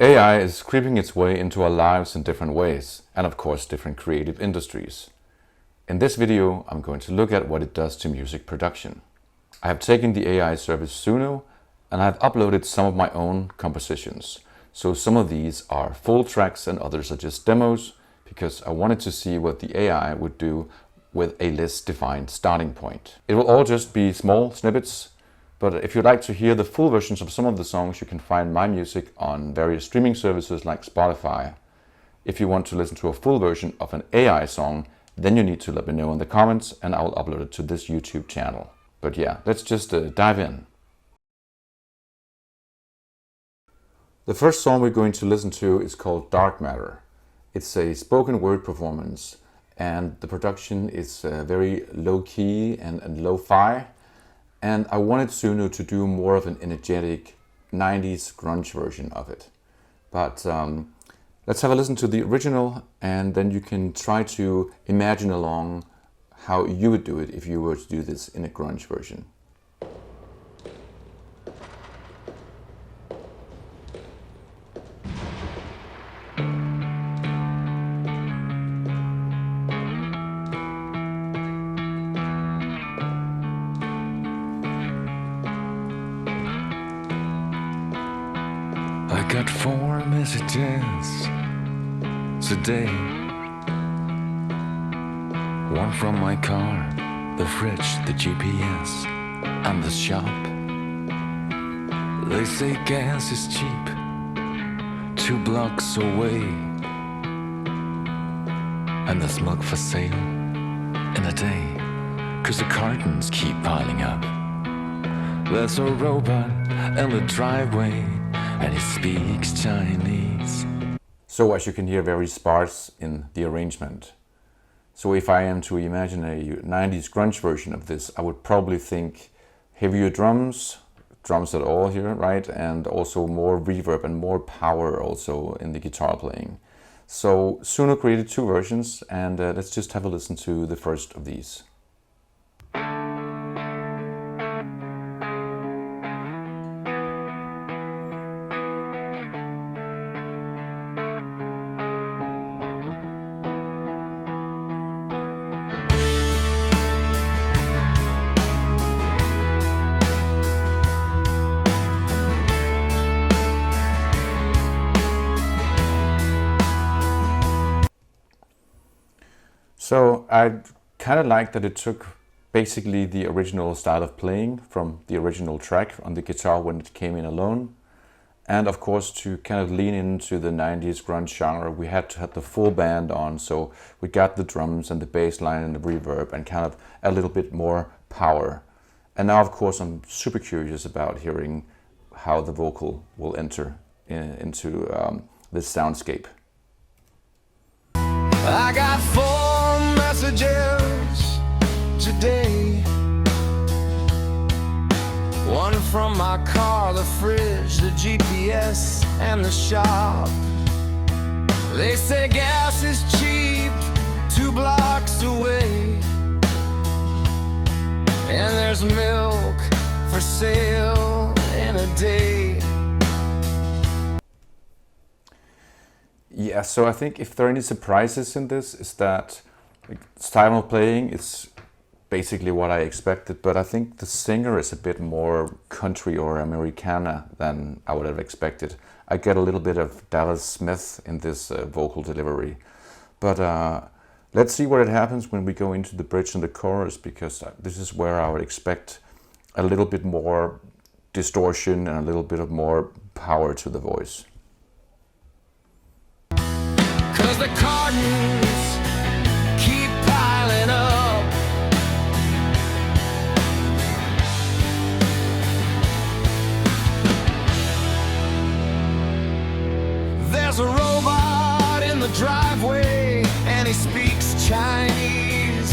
AI is creeping its way into our lives in different ways, and of course different creative industries. In this video, I'm going to look at what it does to music production. I have taken the AI service Suno, and I've uploaded some of my own compositions. So some of these are full tracks and others are just demos, because I wanted to see what the AI would do with a less defined starting point. It will all just be small snippets, but if you'd like to hear the full versions of some of the songs, you can find my music on various streaming services like Spotify. If you want to listen to a full version of an AI song, then you need to let me know in the comments and I'll upload it to this YouTube channel. But yeah, let's just dive in. The first song we're going to listen to is called Dark Matter. It's a spoken word performance and the production is very low-key and lo-fi. And I wanted Suno to do more of an energetic 90s grunge version of it. But let's have a listen to the original and then you can try to imagine along how you would do it if you were to do this in a grunge version. I got 4 messages today. One from my car, the fridge, the GPS, and the shop. They say gas is cheap, 2 blocks away, and there's milk for sale in a day, 'cause the cartons keep piling up. There's a robot in the driveway, and he speaks Chinese. So as you can hear, very sparse in the arrangement. So if I am to imagine a 90s grunge version of this, I would probably think heavier drums at all here, right? And also more reverb and more power also in the guitar playing. So Suno created 2 versions and let's just have a listen to the first of these. So I kind of like that it took basically the original style of playing from the original track on the guitar when it came in alone. And of course, to kind of lean into the 90s grunge genre, we had to have the full band on. So we got the drums and the bass line and the reverb and kind of a little bit more power. And now, of course, I'm super curious about hearing how the vocal will enter into this soundscape. I got 4 messages today. One from my car, the fridge, the GPS, and the shop. They say gas is cheap, 2 blocks away, and there's milk for sale in a day. Yeah, so I think if there are any surprises in this is that style of playing is basically what I expected, but I think the singer is a bit more country or Americana than I would have expected. I get a little bit of Dallas Smith in this vocal delivery, but let's see what happens when we go into the bridge and the chorus, because this is where I would expect a little bit more distortion and a little bit of more power to the voice. 'Cause the cartons keep piling up. There's a robot in the driveway and he speaks Chinese.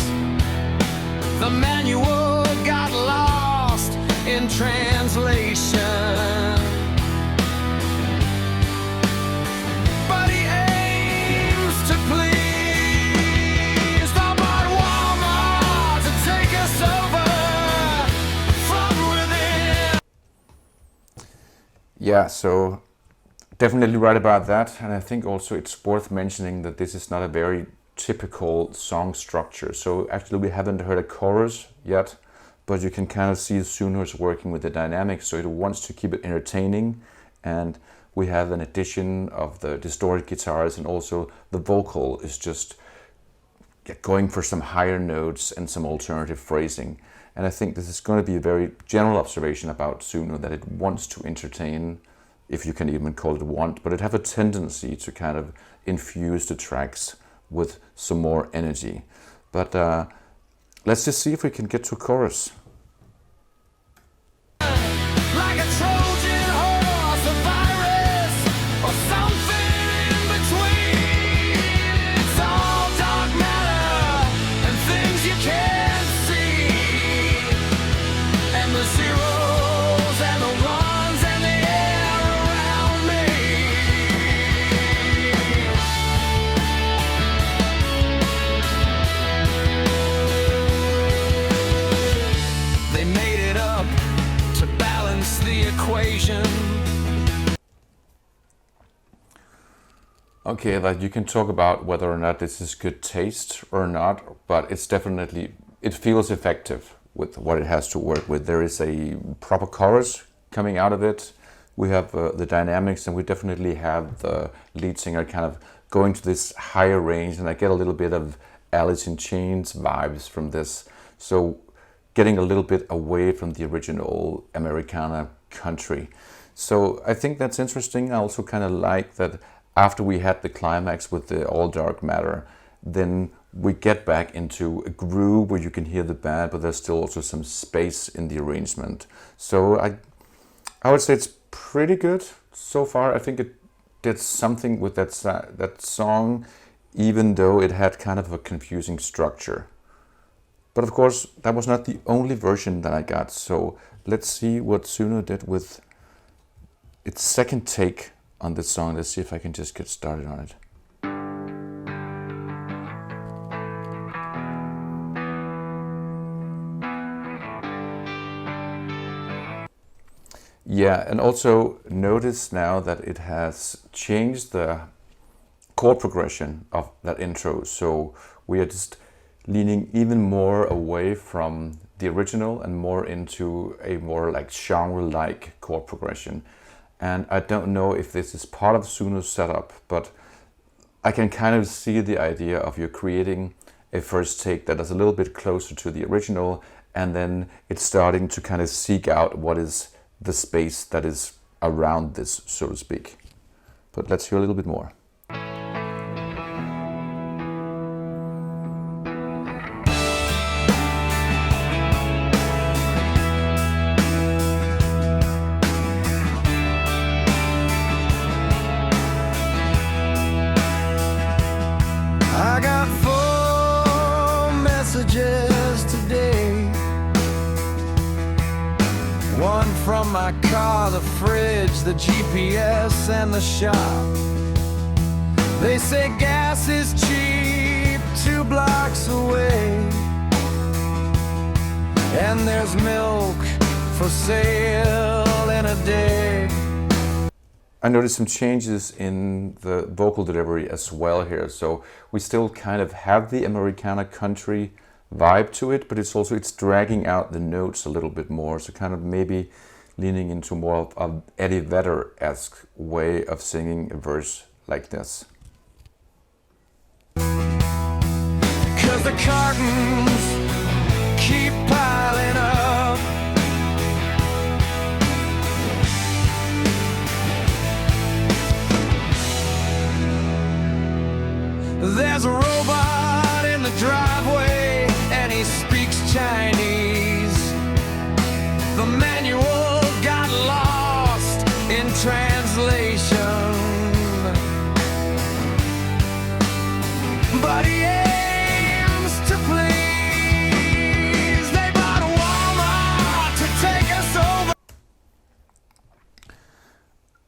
The manual got lost in translation. Yeah, so Definitely right about that, and I think also it's worth mentioning that this is not a very typical song structure. So actually we haven't heard a chorus yet, but you can kind of see Suno is working with the dynamics, so it wants to keep it entertaining, and we have an addition of the distorted guitars, and also the vocal is just going for some higher notes and some alternative phrasing. And I think this is going to be a very general observation about Suno, that it wants to entertain, if you can even call it want, but it have a tendency to kind of infuse the tracks with some more energy. But let's just see if we can get to chorus. Like a Trojan horse, a virus, or something in between. It's all dark matter and things you can't see, and the zeros and the ones and the air around me. They made it up to balance the equation. Okay, that you can talk about whether or not this is good taste or not, but it's definitely, it feels effective with what it has to work with. There is a proper chorus coming out of it. We have the dynamics, and we definitely have the lead singer kind of going to this higher range, and I get a little bit of Alice in Chains vibes from this. So getting a little bit away from the original Americana country. So I think that's interesting. I also kind of like that after we had the climax with the all dark matter, then we get back into a groove where you can hear the band, but there's still also some space in the arrangement. So I would say it's pretty good so far. I think it did something with that song, even though it had kind of a confusing structure. But of course, that was not the only version that I got. So let's see what Suno did with its second take on this song. Let's see if I can just get started on it. Yeah, and also notice now that it has changed the chord progression of that intro. So we are just leaning even more away from the original and more into a more like genre-like chord progression. And I don't know if this is part of Suno's setup, but I can kind of see the idea of you creating a first take that is a little bit closer to the original, and then it's starting to kind of seek out what is the space that is around this, so to speak. But let's hear a little bit more. I got 4 messages today. One from my car, the fridge, the GPS, and the shop. They say gas is cheap 2 blocks away, and there's milk for sale in a day. I noticed some changes in the vocal delivery as well here. So we still kind of have the Americana country vibe to it, but it's dragging out the notes a little bit more. So kind of maybe leaning into more of an Eddie Vedder-esque way of singing a verse like this. 'Cause the cartons keep piling up. There's a robot in the driveway, and he speaks Chinese. The manual got lost in translation, but he aims to please. They bought Walmart to take us over.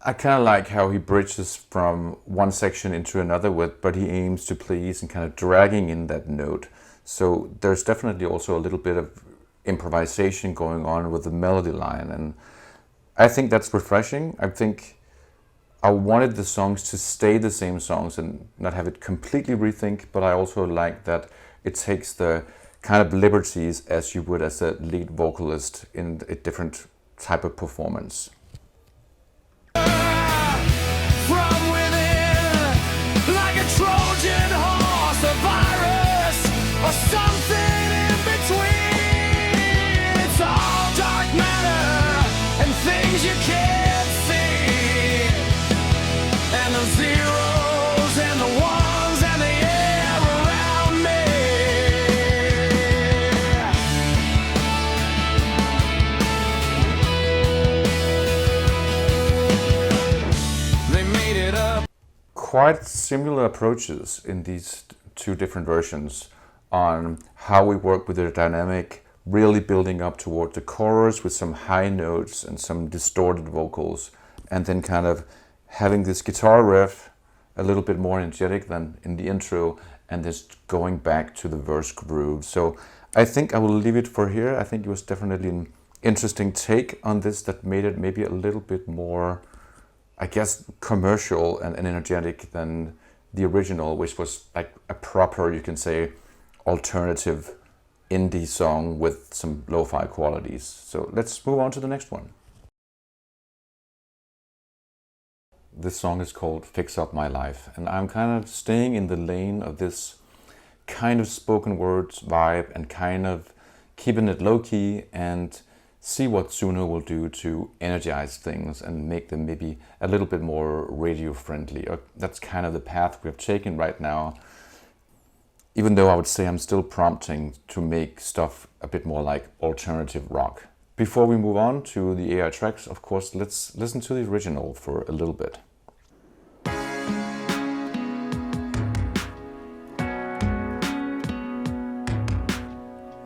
I kind of like how he bridges from one section into another but he aims to please, and kind of dragging in that note. So there's definitely also a little bit of improvisation going on with the melody line, and I think that's refreshing. I think I wanted the songs to stay the same songs and not have it completely rethink, but I also like that it takes the kind of liberties as you would as a lead vocalist in a different type of performance. From within, like a Trojan horse, a virus, or something in between. It's all dark matter and things you can't see, and the zeros and the ones and the air around me. They made it up. Quite similar approaches in these two different versions on how we work with the dynamic, really building up toward the chorus with some high notes and some distorted vocals, and then kind of having this guitar riff a little bit more energetic than in the intro, and just going back to the verse groove. So I think I will leave it for here. I think it was definitely an interesting take on this that made it maybe a little bit more, I guess, commercial and energetic than the original, which was like a proper, you can say, alternative indie song with some lo-fi qualities. So let's move on to the next one. This song is called Fix Up My Life, and I'm kind of staying in the lane of this kind of spoken words vibe and kind of keeping it low-key and see what Suno will do to energize things and make them maybe a little bit more radio friendly. That's kind of the path we've taken right now. Even though I would say I'm still prompting to make stuff a bit more like alternative rock. Before we move on to the AI tracks, of course, let's listen to the original for a little bit.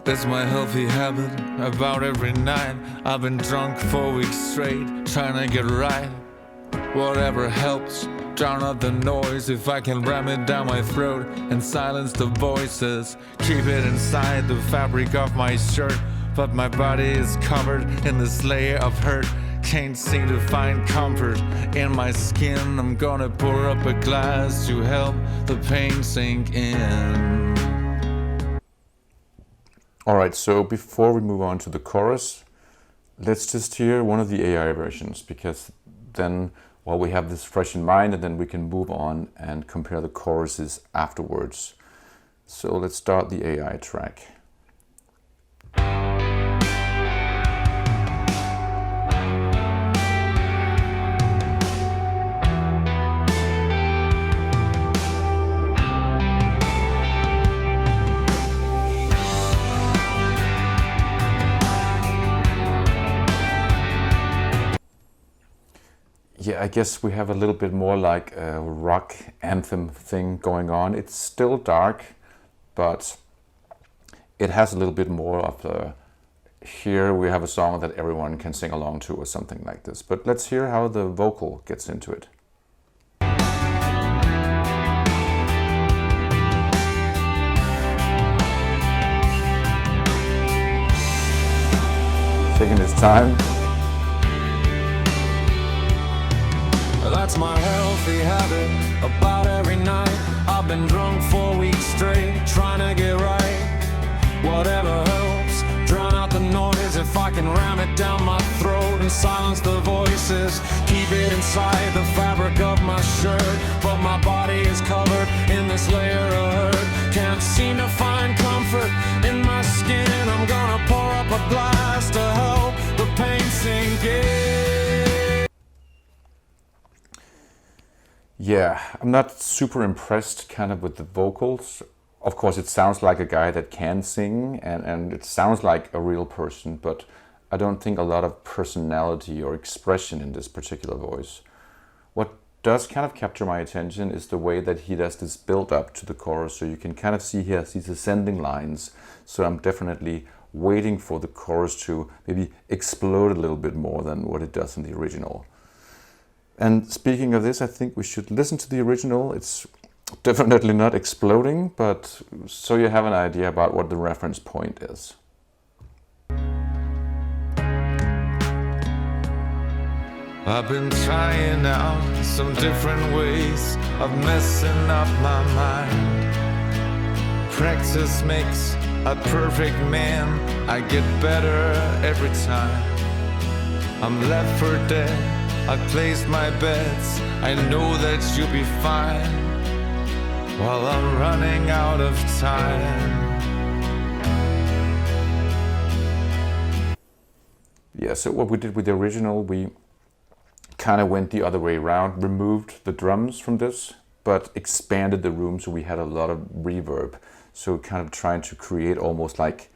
That's my healthy habit, about every night. I've been drunk 4 weeks straight, trying to get right. Whatever helps, drown out the noise. If I can ram it down my throat and silence the voices, keep it inside the fabric of my shirt. But my body is covered in this layer of hurt. Can't seem to find comfort in my skin. I'm gonna pour up a glass to help the pain sink in. Alright, so before we move on to the chorus, let's just hear one of the AI versions, because then, well, we have this fresh in mind, and then we can move on and compare the choruses afterwards. So let's start the AI track. Yeah, I guess we have a little bit more like a rock anthem thing going on. It's still dark, but it has a little bit more of the, here we have a song that everyone can sing along to or something like this. But let's hear how the vocal gets into it. Taking his time. That's my healthy habit, about every night. I've been drunk 4 weeks straight, trying to get right. Whatever helps, drown out the noise. If I can ram it down my throat and silence the voices, keep it inside the fabric of my shirt. But my body is covered in this layer of hurt. Can't seem to find comfort in my skin. I'm gonna pour up a glass to help the pain sink in. Yeah, I'm not super impressed kind of with the vocals. Of course, it sounds like a guy that can sing, and it sounds like a real person, but I don't think a lot of personality or expression in this particular voice. What does kind of capture my attention is the way that he does this build up to the chorus, so you can kind of see he has these ascending lines. So I'm definitely waiting for the chorus to maybe explode a little bit more than what it does in the original. And speaking of this, I think we should listen to the original. It's definitely not exploding, but so you have an idea about what the reference point is. I've been trying out some different ways of messing up my mind. Practice makes a perfect man. I get better every time. I'm left for dead, I placed my bets. I know that you'll be fine while I'm running out of time. Yeah, so what we did with the original, we kind of went the other way around, removed the drums from this, but expanded the room so we had a lot of reverb. So kind of trying to create almost like,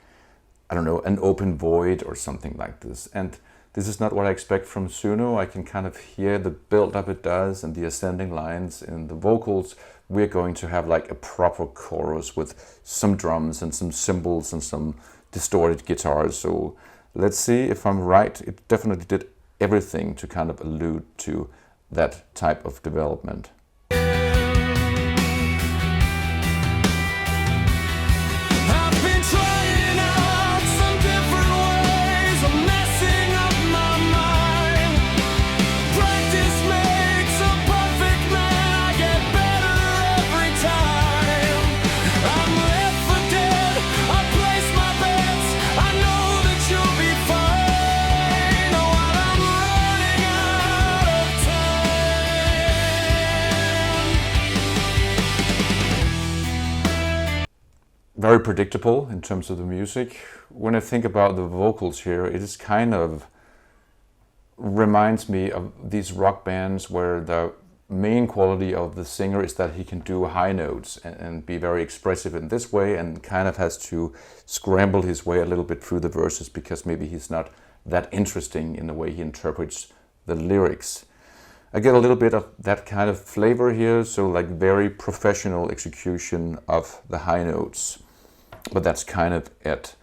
I don't know, an open void or something like this. And this is not what I expect from Suno. I can kind of hear the build up it does and the ascending lines in the vocals. We're going to have like a proper chorus with some drums and some cymbals and some distorted guitars. So let's see if I'm right. It definitely did everything to kind of allude to that type of development. Very predictable in terms of the music. When I think about the vocals here, it is kind of reminds me of these rock bands where the main quality of the singer is that he can do high notes and be very expressive in this way, and kind of has to scramble his way a little bit through the verses because maybe he's not that interesting in the way he interprets the lyrics. I get a little bit of that kind of flavor here, so like very professional execution of the high notes. But that's kind of it.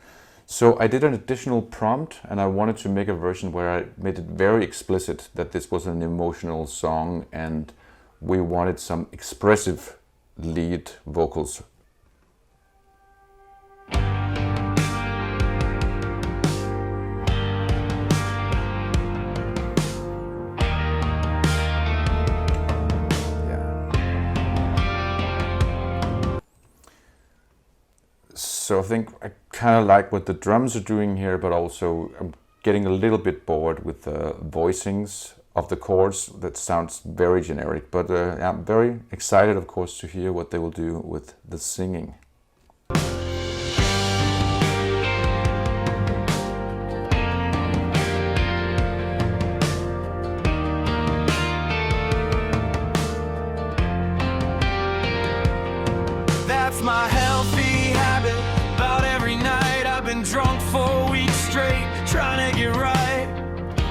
So I did an additional prompt, and I wanted to make a version where I made it very explicit that this was an emotional song and we wanted some expressive lead vocals. So I think I kind of like what the drums are doing here, but also I'm getting a little bit bored with the voicings of the chords. That sounds very generic, but I'm very excited, of course, to hear what they will do with the singing. That's my healthy habit. About every night I've been drunk for weeks straight, trying to get right.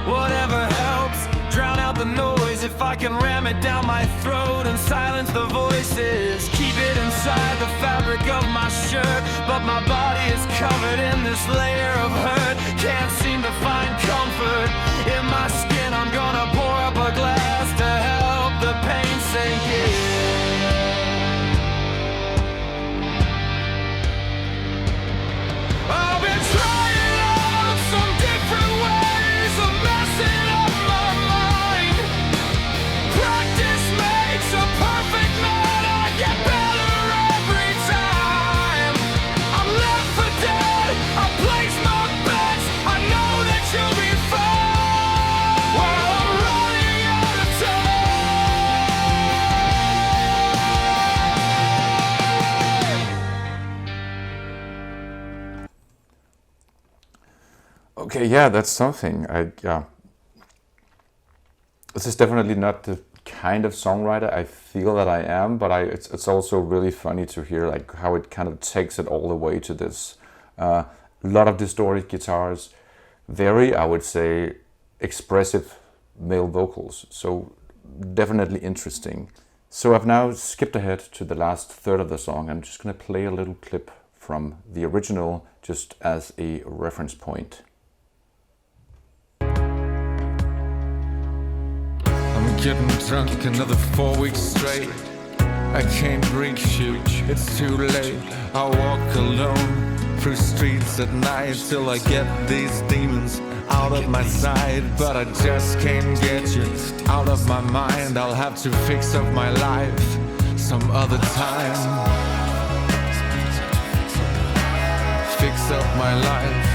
Whatever helps, drown out the noise. If I can ram it down my throat and silence the voices, keep it inside the fabric of my shirt. But my body is covered in this layer of hurt. Can't seem to find comfort in my skin. I'm gonna pour up a glass to help the pain sink in. I've been trying out some different ways of messing up my mind. Practice makes a perfect man. I get better every time. I'm left for dead, I place my bets. I know that you'll be fine while I'm running out of time. Okay, yeah, that's something. This is definitely not the kind of songwriter I feel that I am, but it's also really funny to hear like how it kind of takes it all the way to this. A lot of distorted guitars, very, I would say, expressive male vocals. So definitely interesting. So I've now skipped ahead to the last third of the song. I'm just going to play a little clip from the original just as a reference point. I'm getting drunk another 4 weeks straight. I can't break shoot, it's too late. I walk alone through streets at night till I get these demons out of my sight. But I just can't get you out of my mind. I'll have to fix up my life some other time. Fix up my life.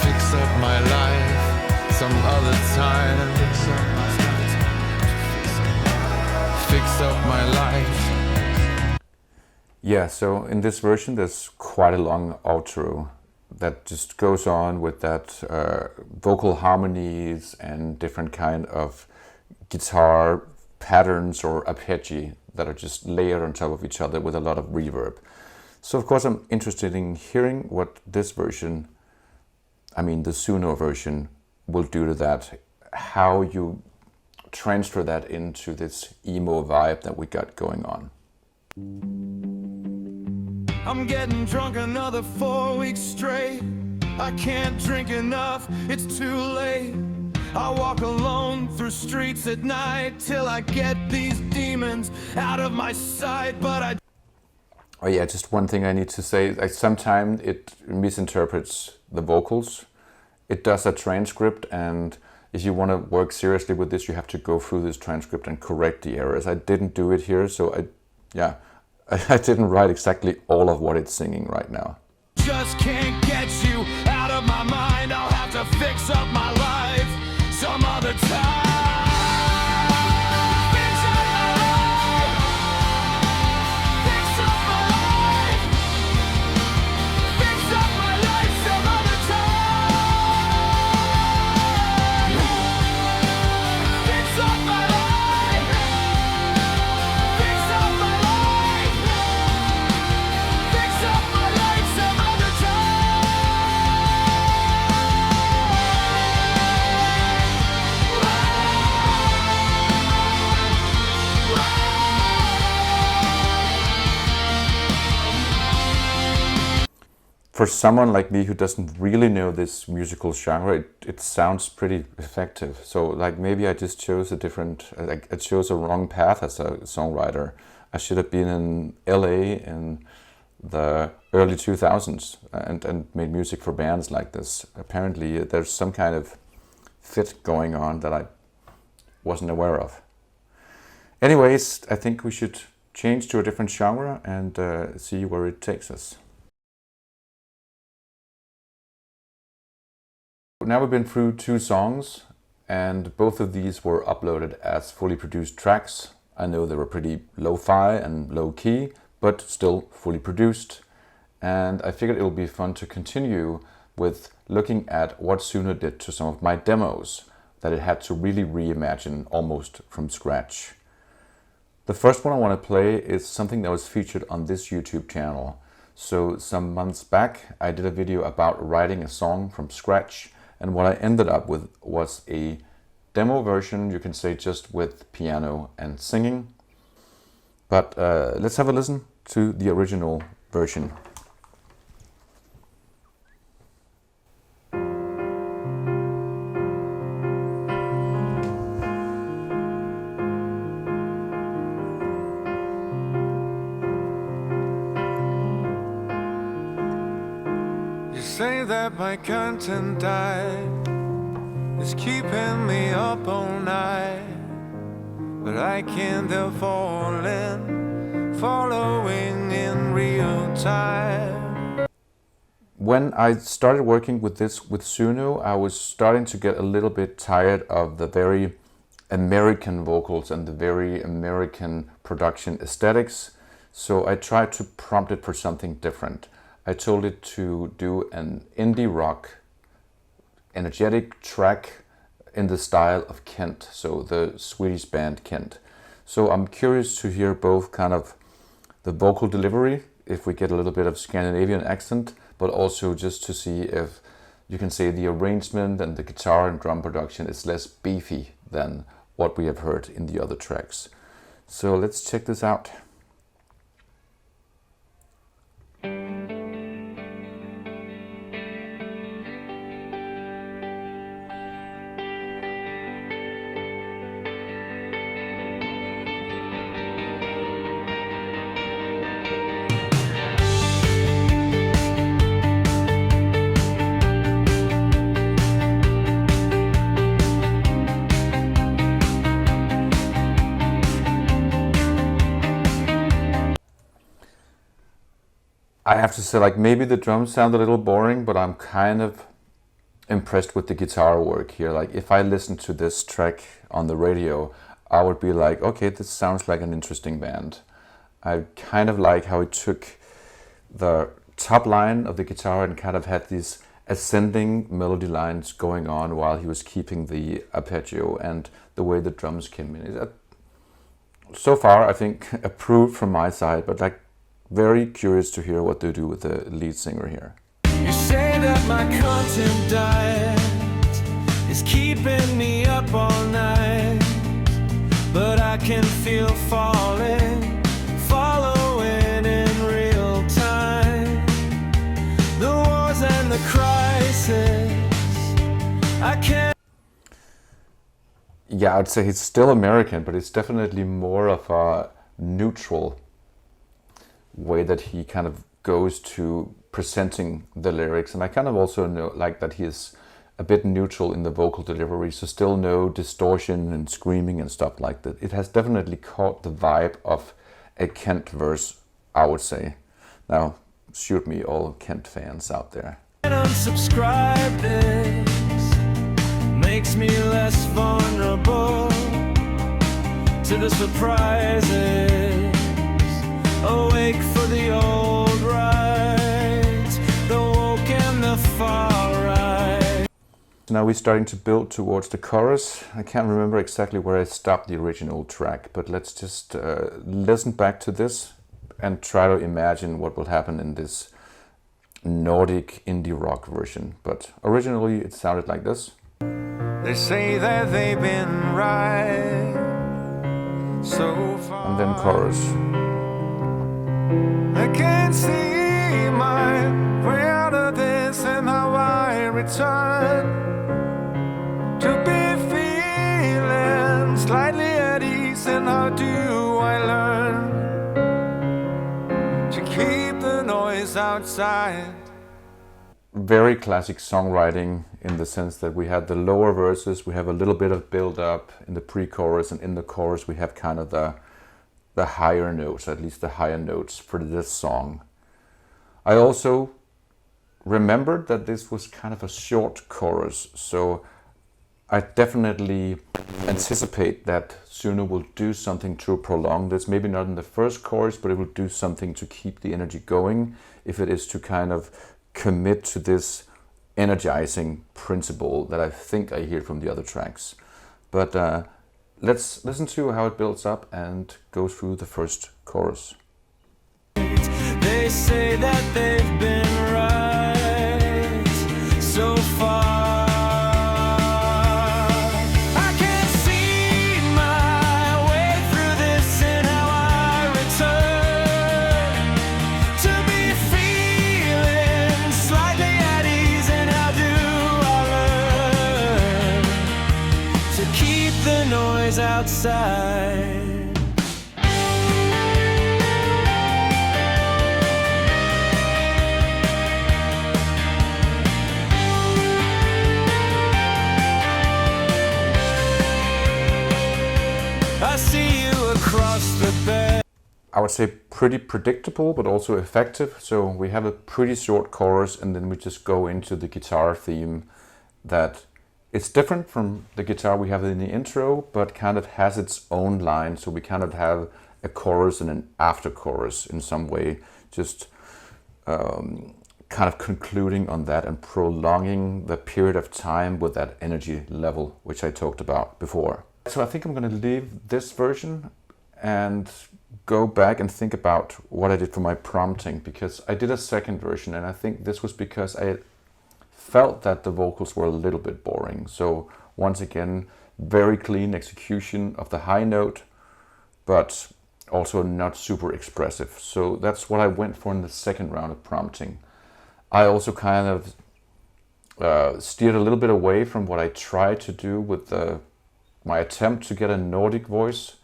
Fix up my life some other time. Fix up my life. Yeah, so in this version there's quite a long outro that just goes on with that vocal harmonies and different kind of guitar patterns or arpeggi that are just layered on top of each other with a lot of reverb. So of course I'm interested in hearing what this version, I mean the Suno version, will do to that. How you transfer that into this emo vibe that we got going on. I'm getting drunk another 4 weeks straight. I can't drink enough, it's too late. I walk alone through streets at night till I get these demons out of my sight. But I... Oh yeah, just one thing I need to say. Like, sometimes it misinterprets the vocals. It does a transcript, and if you want to work seriously with this, you have to go through this transcript and correct the errors. I didn't do it here, so I didn't write exactly all of what it's singing right now. Just can't get you out of my mind. I'll have to fix up my life some other time. Fix up my life. Fix up my life. Fix up my life some other time. Fix up my life. Fix up my life. Fix up my life some other For someone like me who doesn't really know this musical genre, it sounds pretty effective. So like maybe I just chose a different, I chose a wrong path as a songwriter. I should have been in LA in the early 2000s and made music for bands like this. Apparently there's some kind of fit going on that I wasn't aware of. Anyways, I think we should change to a different genre and see where it takes us. Now we've been through 2 songs, and both of these were uploaded as fully produced tracks. I know they were pretty lo-fi and low-key, but still fully produced. And I figured it would be fun to continue with looking at what Suno did to some of my demos that it had to really reimagine almost from scratch. The first one I want to play is something that was featured on this YouTube channel. So some months back I did a video about writing a song from scratch, and what I ended up with was a demo version, you can say, just with piano and singing. But let's have a listen to the original version. You say that my content died is keeping me up all night, but I can't help following in real time. When I started working with this with Suno, I was starting to get a little bit tired of the very American vocals and the very American production aesthetics, so I tried to prompt it for something different. I told it to do an indie rock, energetic track in the style of Kent, so the Swedish band Kent. So I'm curious to hear both kind of the vocal delivery, if we get a little bit of Scandinavian accent, but also just to see if you can say the arrangement and the guitar and drum production is less beefy than what we have heard in the other tracks. So let's check this out. I have to say, like, maybe the drums sound a little boring, but I'm kind of impressed with the guitar work here. Like, if I listened to this track on the radio, I would be like, okay, this sounds like an interesting band. I kind of like how he took the top line of the guitar and kind of had these ascending melody lines going on while he was keeping the arpeggio, and the way the drums came in. So far, I think approved from my side, but like very curious to hear what they do with the lead singer here. You say that my content diet is keeping me up all night, but I can feel following in real time. The wars and the crisis, I can't. Yeah, I'd say he's still American, but it's definitely more of a neutral way that he kind of goes to presenting the lyrics. And I kind of also know like that he is a bit neutral in the vocal delivery, so still no distortion and screaming and stuff like that. It has definitely caught the vibe of a Kent verse, I would say. Now, shoot me all Kent fans out there. Unsubscribe this makes me less vulnerable to the surprises. Awake for the old rights, the woke and the far right. Now we're starting to build towards the chorus. I can't remember exactly where I stopped the original track, but let's just listen back to this and try to imagine what will happen in this Nordic indie rock version. But originally it sounded like this. They say that they've been right so far. And then chorus. I can't see my way out of this, and how I return to be feeling slightly at ease. And how do I learn to keep the noise outside? Very classic songwriting in the sense that we had the lower verses, we have a little bit of build up in the pre-chorus, and in the chorus we have kind of the higher notes, at least the higher notes for this song. I also remembered that this was kind of a short chorus, so I definitely anticipate that Suno will do something to prolong this. Maybe not in the first chorus, but it will do something to keep the energy going, if it is to kind of commit to this energizing principle that I think I hear from the other tracks. But let's listen to how it builds up and go through the first chorus. They say that they've been right so far. I can't see my way through this, and how I return to be feeling slightly at ease. And how do I learn to keep the noise outside? I see you across the bed. I would say pretty predictable, but also effective. So we have a pretty short chorus, and then we just go into the guitar theme that it's different from the guitar we have in the intro, but kind of has its own line. So we kind of have a chorus and an after chorus in some way, just kind of concluding on that and prolonging the period of time with that energy level, which I talked about before. So I think I'm going to leave this version and go back and think about what I did for my prompting, because I did a second version, and I think this was because I felt that the vocals were a little bit boring. So once again, very clean execution of the high note, but also not super expressive. So that's what I went for in the second round of prompting. I also kind of steered a little bit away from what I tried to do with my attempt to get a Nordic voice,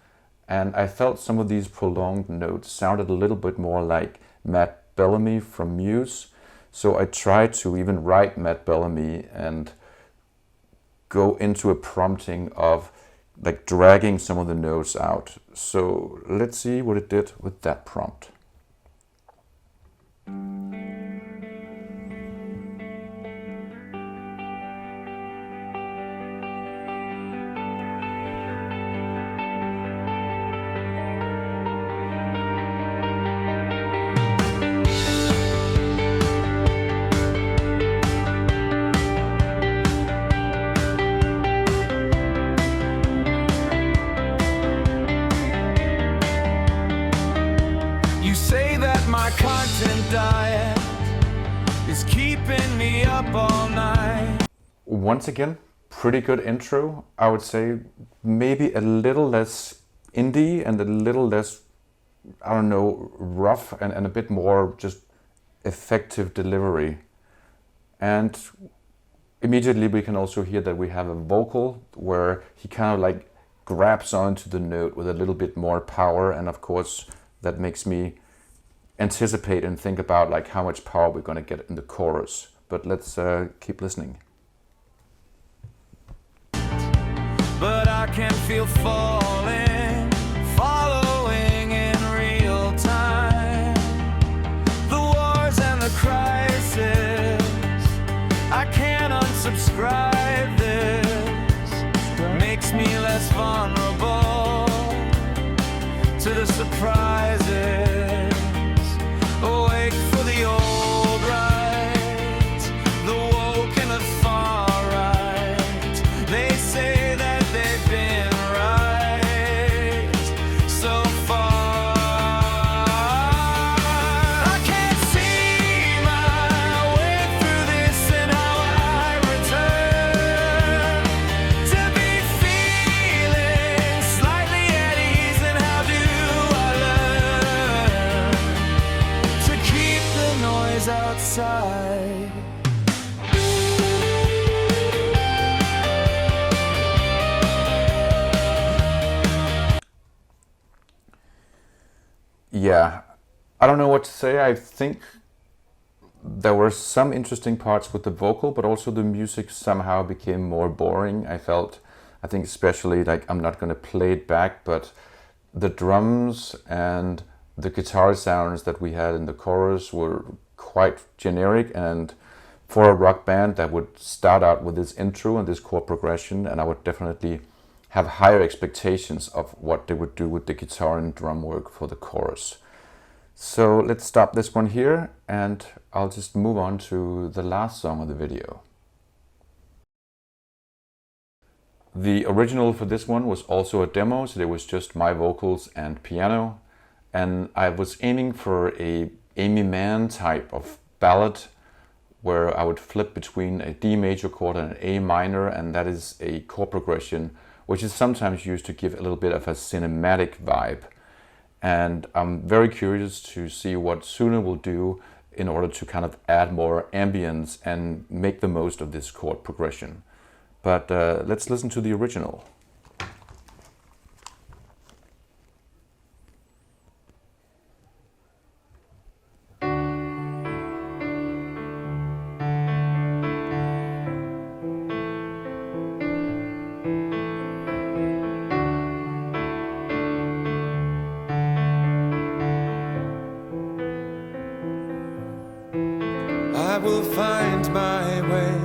and I felt some of these prolonged notes sounded a little bit more like Matt Bellamy from Muse. So I tried to even write Matt Bellamy and go into a prompting of like dragging some of the notes out. So let's see what it did with that prompt. content diet is keeping me up all night. Once again, pretty good intro. I would say maybe a little less indie and a little less, I don't know, rough and a bit more just effective delivery. And immediately we can also hear that we have a vocal where he kind of like grabs onto the note with a little bit more power, and of course that makes me anticipate and think about like how much power we're going to get in the chorus. But let's keep listening. But I can feel falling, following in real time. The wars and the crisis, I can't unsubscribe this. Makes me less vulnerable to the surprises. Awake for the old right, the woke and the far right. They say that they've been right so far. I can't see my way through this and how I return to be feeling slightly at ease. And how do I learn to keep the noise outside? Yeah, I don't know what to say. I think there were some interesting parts with the vocal, but also the music somehow became more boring. I think especially like, I'm not going to play it back, but the drums and the guitar sounds that we had in the chorus were quite generic, and for a rock band that would start out with this intro and this chord progression, and I would definitely have higher expectations of what they would do with the guitar and drum work for the chorus. So let's stop this one here, and I'll just move on to the last song of the video. The original for this one was also a demo, so it was just my vocals and piano, and I was aiming for a Amy Mann type of ballad where I would flip between a D major chord and an A minor, and that is a chord progression which is sometimes used to give a little bit of a cinematic vibe. And I'm very curious to see what Suno will do in order to kind of add more ambience and make the most of this chord progression. But let's listen to the original. I will find my way,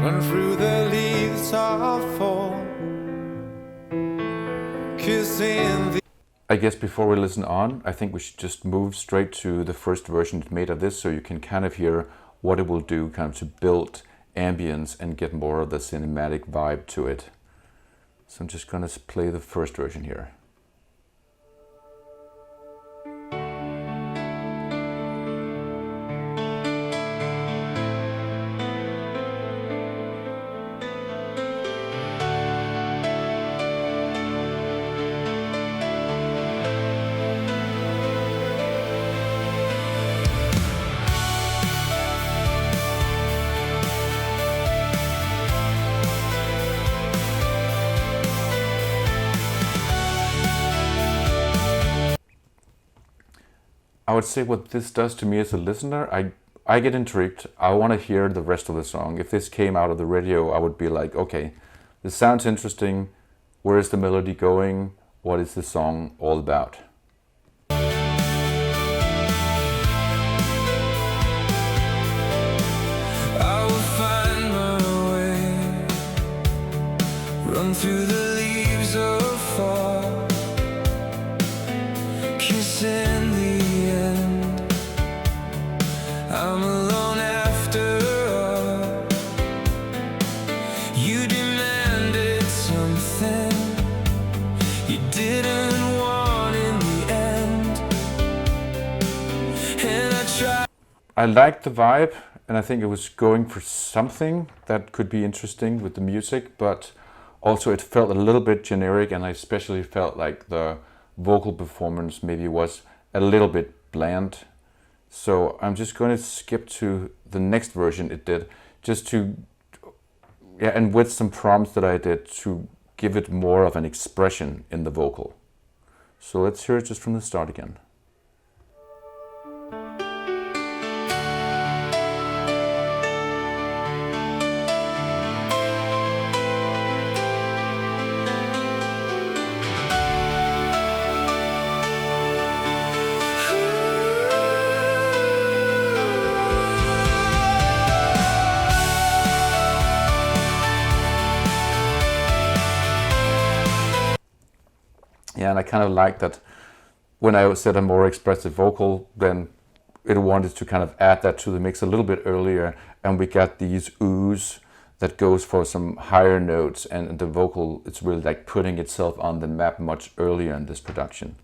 run through the leaves of fall, kissing the... I guess before we listen on, I think we should just move straight to the first version it made of this, so you can kind of hear what it will do kind of to build ambience and get more of the cinematic vibe to it. So I'm just gonna play the first version here. I would say what this does to me as a listener, I get intrigued. I want to hear the rest of the song. If this came out of the radio, I would be like, okay, this sounds interesting. Where is the melody going? What is the song all about? I will find my way, run through the leaves of fall, kissing the end. I'm alone after all. You demanded something you didn't want in the end. I liked the vibe, and I think it was going for something that could be interesting with the music, but also it felt a little bit generic, and I especially felt like the vocal performance maybe was a little bit bland. So I'm just going to skip to the next version it did, just to, yeah, and with some prompts that I did to give it more of an expression in the vocal. So let's hear it just from the start again. Yeah, and I kind of like that when I said a more expressive vocal, then it wanted to kind of add that to the mix a little bit earlier, and we got these oohs that goes for some higher notes, and the vocal, it's really like putting itself on the map much earlier in this production.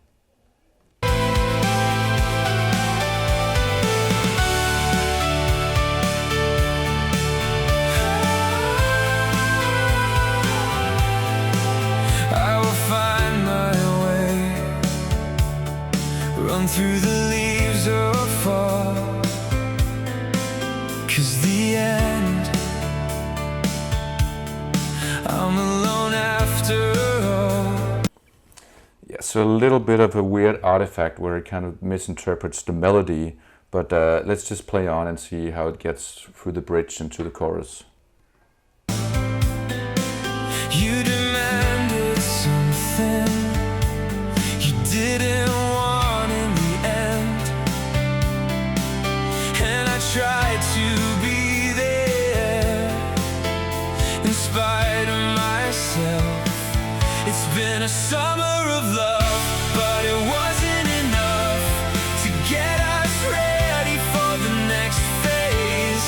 Through the leaves of fall, 'cause the end, I'm alone after all. Yeah, so a little bit of a weird artifact where it kind of misinterprets the melody, but let's just play on and see how it gets through the bridge into the chorus. You demanded something you didn't want in the end, and I tried to be there in spite of myself. It's been a summer of love, but it wasn't enough to get us ready for the next phase.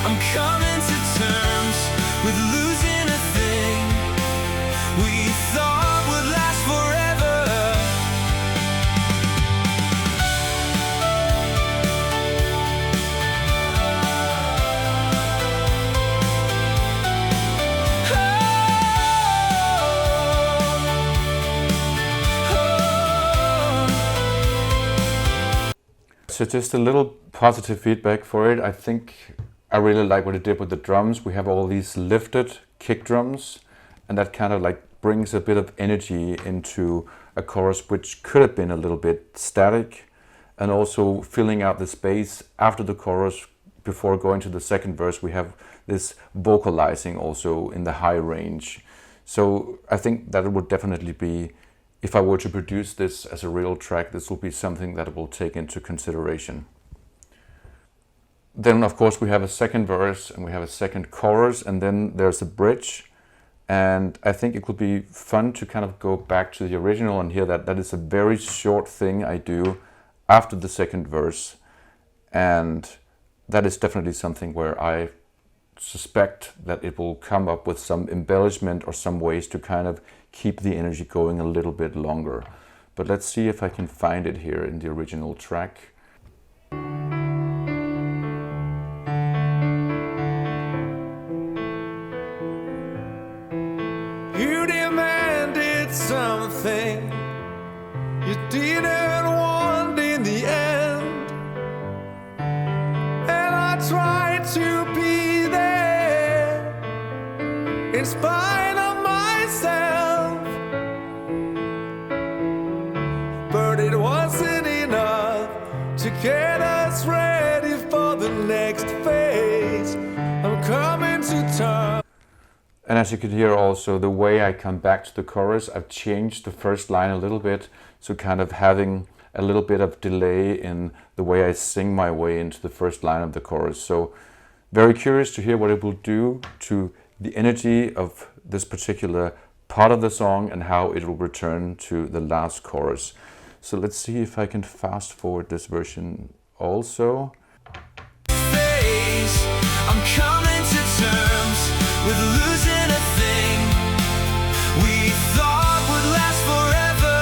I'm coming to terms with losing a thing we thought would last forever. So just a little positive feedback for it. I think I really like what it did with the drums. We have all these lifted kick drums, and that kind of like brings a bit of energy into a chorus which could have been a little bit static, and also filling out the space after the chorus before going to the second verse. We have this vocalizing also in the high range. So I think that it would definitely be, if I were to produce this as a real track, this will be something that I will take into consideration. Then of course we have a second verse and we have a second chorus, and then there's a bridge. And I think it could be fun to kind of go back to the original and hear that is a very short thing I do after the second verse. And that is definitely something where I suspect that it will come up with some embellishment or some ways to kind of keep the energy going a little bit longer. But let's see if I can find it here in the original track. You demanded something you didn't want in the end, and I tried to be there in spite of myself, but it wasn't enough to get us ready for the next phase. I'm coming to terms. And as you could hear also, the way I come back to the chorus, I've changed the first line a little bit, so kind of having a little bit of delay in the way I sing my way into the first line of the chorus. So very curious to hear what it will do to the energy of this particular part of the song and how it will return to the last chorus. So let's see if I can fast forward this version also. I'm coming to terms with losing a thing we thought would last forever.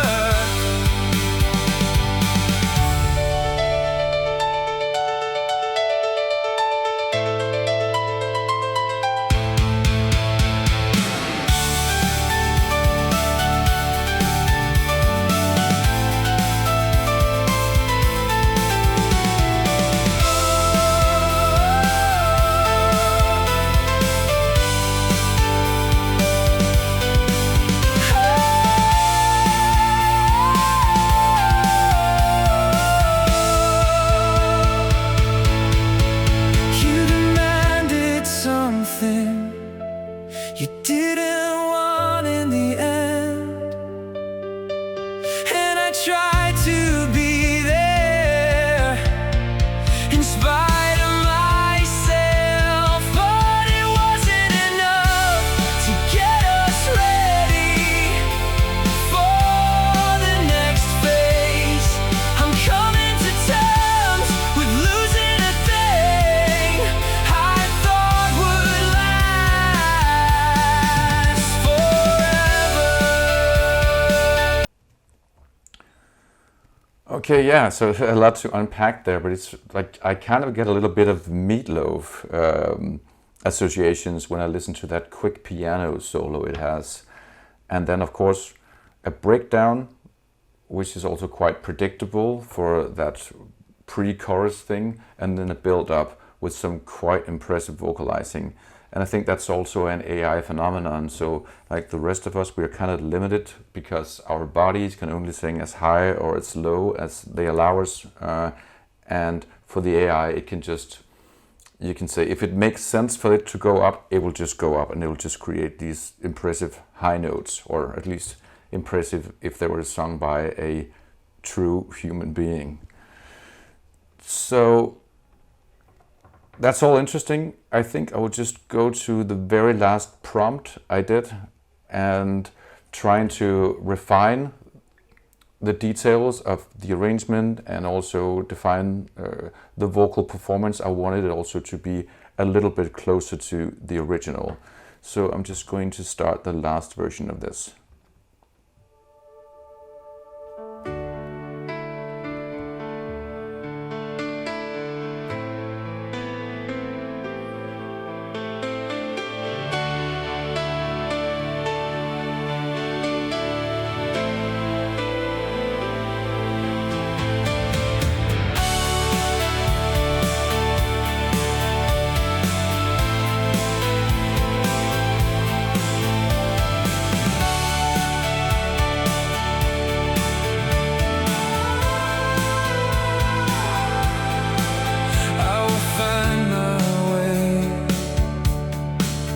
Okay, yeah, so a lot to unpack there, but it's like I kind of get a little bit of meatloaf associations when I listen to that quick piano solo it has. And then, of course, a breakdown, which is also quite predictable for that pre-chorus thing, and then a build-up with some quite impressive vocalizing. And I think that's also an AI phenomenon. So like the rest of us, we're kind of limited because our bodies can only sing as high or as low as they allow us. And for the AI, it can just, you can say, if it makes sense for it to go up, it will just go up and it will just create these impressive high notes, or at least impressive if they were sung by a true human being. So that's all interesting. I think I will just go to the very last prompt I did and trying to refine the details of the arrangement and also define the vocal performance. I wanted it also to be a little bit closer to the original. So I'm just going to start the last version of this.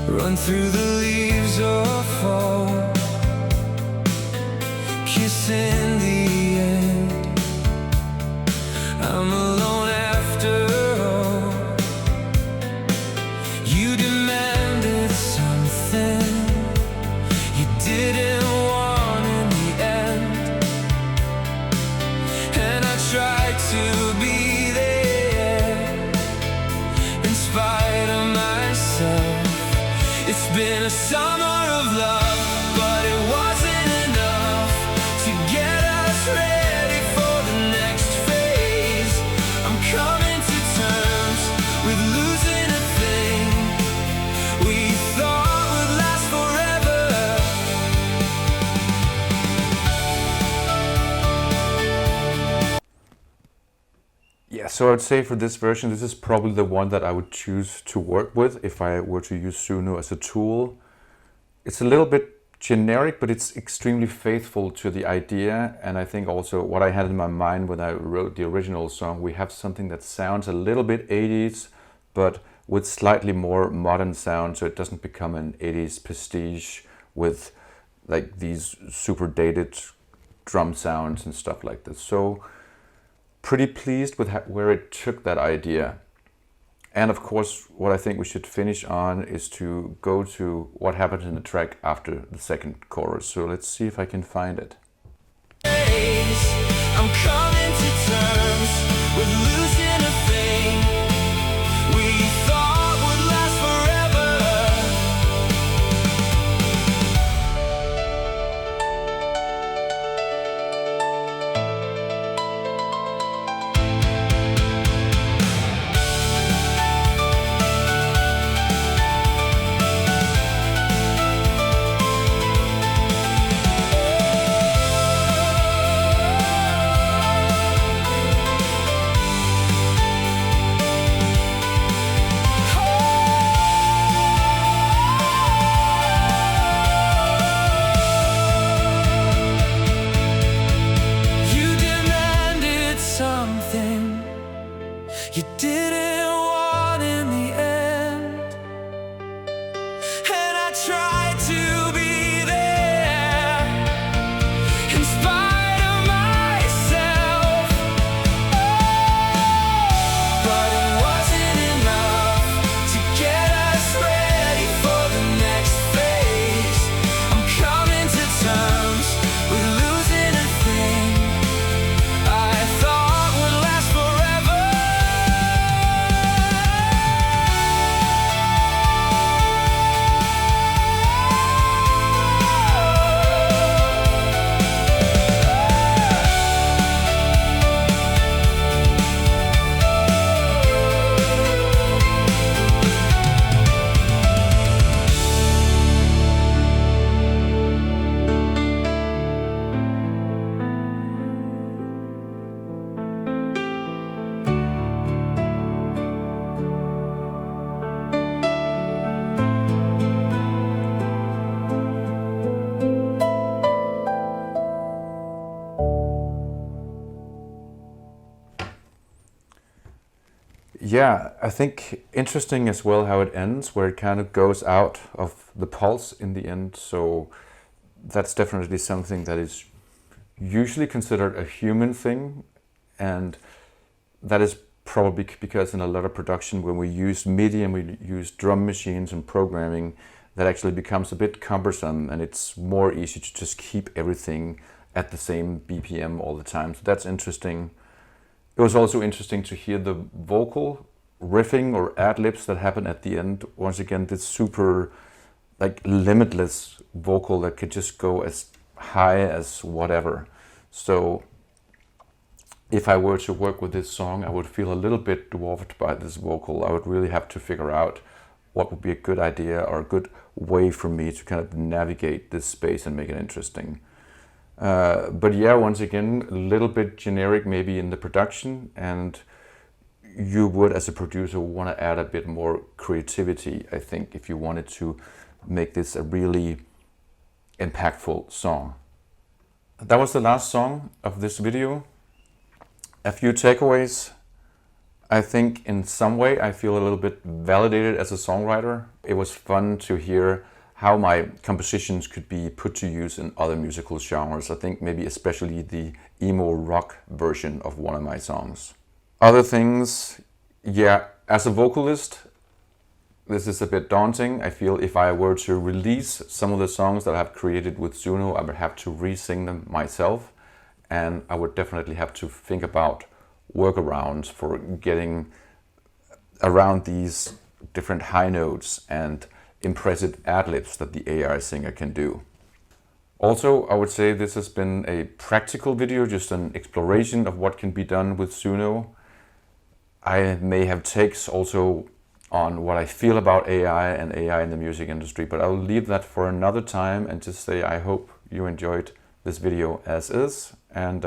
Run through the leaves or fall, kissing the end. I'm alone after all. You demanded something you didn't want in the end, and I tried to be there in spite of myself. It's been a summer of love, but it wasn't enough to get us ready for the next phase. I'm coming to terms with losing a thing we thought would last forever. Yeah, so I would say for this version, this is probably the one that I would choose to work with if I were to use Suno as a tool. It's a little bit generic, but it's extremely faithful to the idea. And I think also what I had in my mind when I wrote the original song, we have something that sounds a little bit 80s, but with slightly more modern sound, so it doesn't become an 80s pastiche with like these super dated drum sounds and stuff like this. So pretty pleased with where it took that idea. And of course, what I think we should finish on is to go to what happens in the track after the second chorus. So let's see if I can find it. I'm coming to terms with losing a thing we thought would last forever. Yeah, I think interesting as well how it ends, where it kind of goes out of the pulse in the end. So that's definitely something that is usually considered a human thing, and that is probably because in a lot of production when we use MIDI and we use drum machines and programming, that actually becomes a bit cumbersome, and it's more easy to just keep everything at the same BPM all the time. So that's interesting. It was also interesting to hear the vocal riffing or ad-libs that happen at the end. Once again, this super like limitless vocal that could just go as high as whatever. So if I were to work with this song, I would feel a little bit dwarfed by this vocal. I would really have to figure out what would be a good idea or a good way for me to kind of navigate this space and make it interesting. But yeah, once again, a little bit generic maybe in the production, and you would as a producer want to add a bit more creativity, I think, if you wanted to make this a really impactful song. That was the last song of this video. A few takeaways. I think in some way I feel a little bit validated as a songwriter. It was fun to hear how my compositions could be put to use in other musical genres. I think maybe especially the emo rock version of one of my songs. Other things, yeah, as a vocalist, this is a bit daunting. I feel if I were to release some of the songs that I've created with Suno, I would have to re-sing them myself, and I would definitely have to think about workarounds for getting around these different high notes and impressive ad-libs that the AI singer can do. Also, I would say this has been a practical video, just an exploration of what can be done with Suno. I may have takes also on what I feel about AI and AI in the music industry, but I will leave that for another time and just say I hope you enjoyed this video as is, and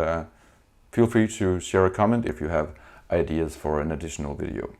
feel free to share a comment if you have ideas for an additional video.